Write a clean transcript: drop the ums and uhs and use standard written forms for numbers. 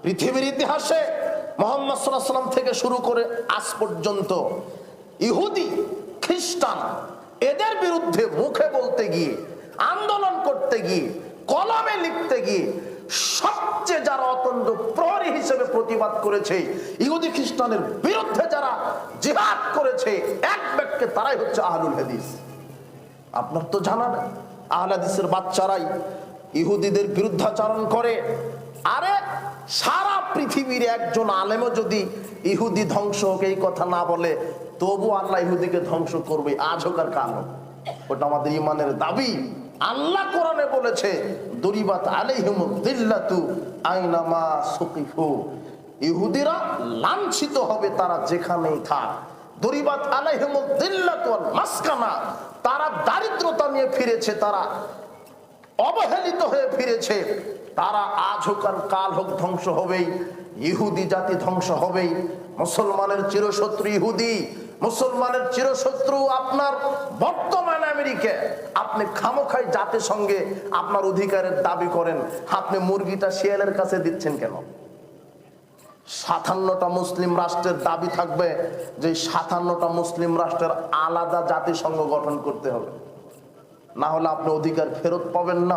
পৃথিবীর ইতিহাসে মুহাম্মদ সাল্লাল্লাহু আলাইহি ওয়াসাল্লাম থেকে শুরু করে আজ পর্যন্ত ইহুদি খ্রিস্টান এদের বিরুদ্ধে মুখে বলতে গিয়ে, আন্দোলন করতে গিয়ে, কলমে লিখতে গিয়ে সবচেয়ে যারা অত্যন্ত প্রহরী হিসেবে প্রতিবাদ করেছে, ইহুদি খ্রিস্টানের বিরুদ্ধে যারা জিহাদ করেছে, এক ব্যক্তি তারাই হচ্ছে আহলুল হাদিস। আপনার তো জানা না, আহলে হাদিসের বাচ্চারাই ইহুদিদের বিরুদ্ধাচরণ করে। আরে সারা পৃথিবীর একজন আলেমও যদি ইহুদি ধ্বংস হোক এই কথা না বলে, তবু আল্লাহ ইহুদিকে ধ্বংস করবে, আজ হোক আর কাল হোক। ওটা আমাদের ইমানের দাবি। আল্লাহ কোরআনে বলেছে, দরিবাত আলাইহিমুদ দিল্লাতু আইনামা সুকিফু, ইহুদিরা লাঞ্ছিত হবে তারা যেখানেই থাক। দরিবাত আলাইহিমুদ দিল্লাতু ওয়াল মাসকানা, তারা দারিদ্রতা নিয়ে ফিরেছে, তারা অবহেলিত হয়ে ফিরেছে, তারা আজ হোক আর কাল হোক ধ্বংস হবেই। ইহুদি জাতি ধ্বংস হবেই। মুসলমানের চিরশত্রু ইহুদি, মুসলমানের চিরশত্রু আপনার বর্তমান আমেরিকা। আপনি খামোখাই জাতিসংঘে আপনার অধিকারের দাবি করেন, আপনি মুরগিটা শিয়ালের কাছে দিচ্ছেন কেন? 57টা মুসলিম রাষ্ট্রের দাবি থাকবে যে 57টা মুসলিম রাষ্ট্রের আলাদা জাতিসংঘ গঠন করতে হবে, না হলে আপনি অধিকার ফেরত পাবেন না।